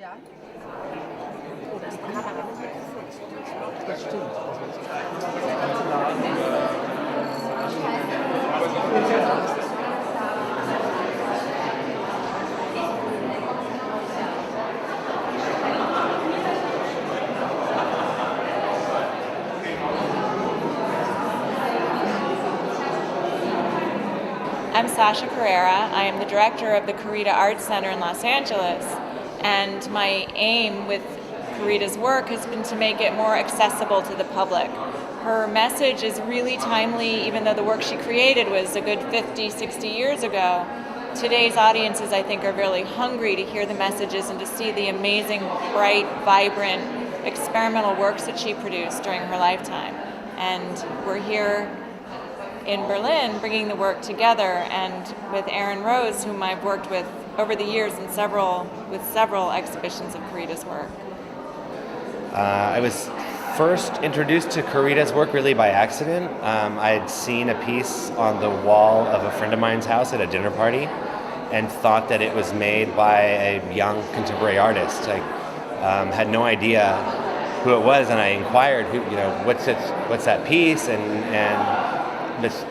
Ja. Das stimmt. I'm Sasha Carrera. I am the director of the Corita Art Center in Los Angeles, and my aim with Corita's work has been to make it more accessible to the public. Her message is really timely, even though the work she created was a good 50, 60 years ago. Today's audiences, I think, are really hungry to hear the messages and to see the amazing, bright, vibrant, experimental works that she produced during her lifetime. And we're here in Berlin bringing the work together, and with Aaron Rose, whom I've worked with over the years in several exhibitions of Corita's work. I was first introduced to Corita's work really by accident. I had seen a piece on the wall of a friend of mine's house at a dinner party and thought that it was made by a young contemporary artist. I had no idea who it was, and I inquired, what's that piece? And this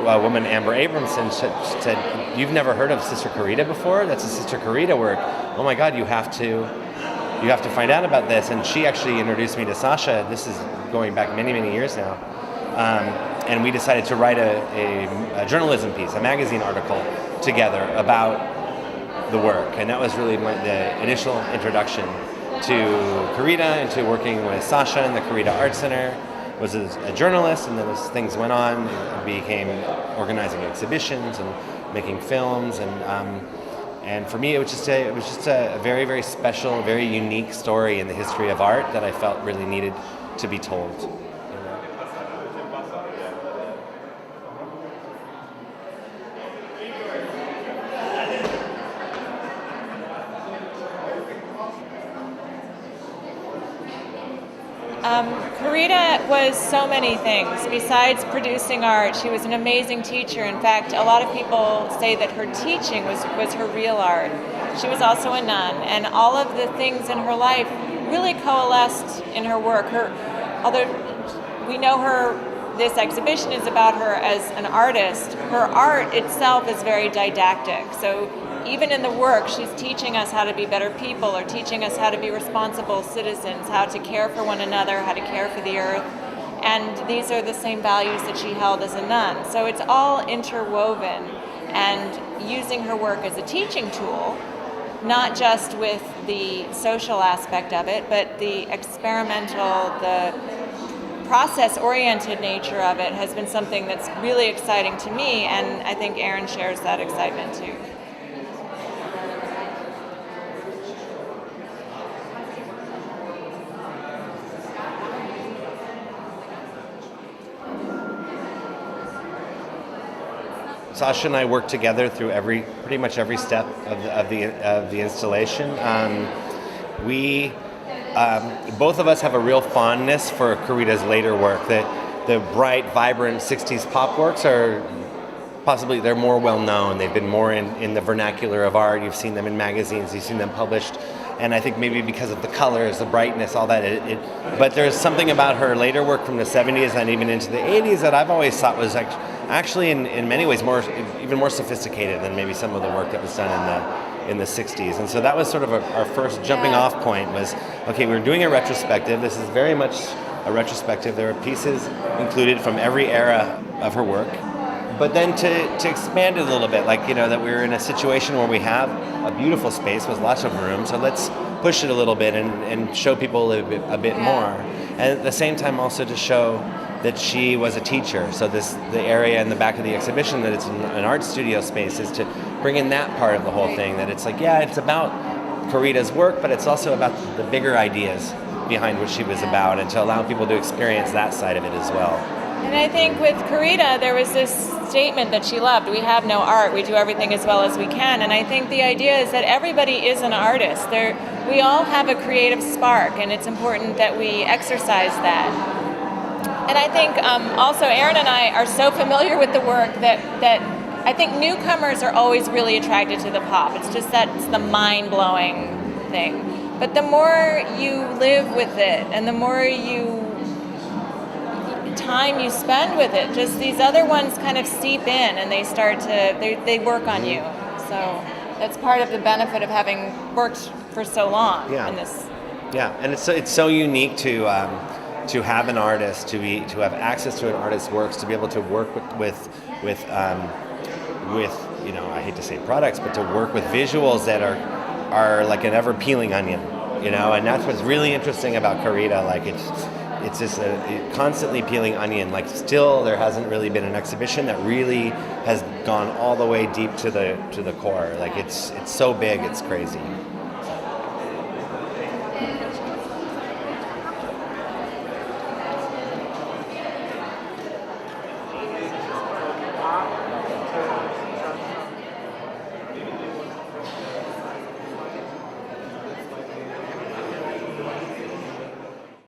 woman, Amber Abramson, said, "You've never heard of Sister Corita before? That's a Sister Corita work. Oh my God, you have to find out about this." And she actually introduced me to Sasha. This is going back many, many years now. And we decided to write a journalism piece, a magazine article together about the work. And that was really the initial introduction to Corita and to working with Sasha in the Corita Art Center. Was a journalist, and then as things went on, I became organizing exhibitions and making films, and for me it was just a very, very special, very unique story in the history of art that I felt really needed to be told. Corita was so many things. Besides producing art, she was an amazing teacher. In fact, a lot of people say that her teaching was her real art. She was also a nun, and all of the things in her life really coalesced in her work. Although we know this exhibition is about her as an artist, her art itself is very didactic. So even in the work, she's teaching us how to be better people, or teaching us how to be responsible citizens, how to care for one another, how to care for the earth. And these are the same values that she held as a nun. So it's all interwoven, and using her work as a teaching tool, not just with the social aspect of it, but the experimental, the process-oriented nature of it has been something that's really exciting to me, and I think Aaron shares that excitement too. Sasha and I worked together through pretty much every step of the installation. We both of us have a real fondness for Corita's later work. The bright, vibrant '60s pop works are possibly they're more well known. They've been more in the vernacular of art. You've seen them in magazines. You've seen them published. And I think maybe because of the colors, the brightness, all that. But there's something about her later work from the '70s and even into the '80s that I've always thought was actually in many ways even more sophisticated than maybe some of the work that was done in the '60s. And so that was sort of our first jumping off point was, okay, we're doing a retrospective. This is very much a retrospective. There are pieces included from every era of her work. But then to expand it a little bit, that we're in a situation where we have a beautiful space with lots of room, so let's push it a little bit and show people a bit more. And at the same time also to show that she was a teacher. So the area in the back of the exhibition that it's an art studio space is to bring in that part of the whole thing, that it's it's about Corita's work, but it's also about the bigger ideas behind what she was about, and to allow people to experience that side of it as well. And I think with Corita, there was this statement that she loved: we have no art, we do everything as well as we can. And I think the idea is that everybody is an artist. We all have a creative spark, and it's important that we exercise that. And I think also Aaron and I are so familiar with the work that I think newcomers are always really attracted to the pop. It's just that's the mind-blowing thing. But the more you live with it, and the more time you spend with it, just these other ones kind of seep in, and they start to they work on you. So that's part of the benefit of having worked for so long in this. Yeah, and it's so unique to have an artist, to have access to an artist's works, to be able to work with I hate to say products, but to work with visuals that are like an ever peeling onion, and that's what's really interesting about Corita. Like it's just a constantly peeling onion. Like still, there hasn't really been an exhibition that really has gone all the way deep to the core. Like it's so big, it's crazy.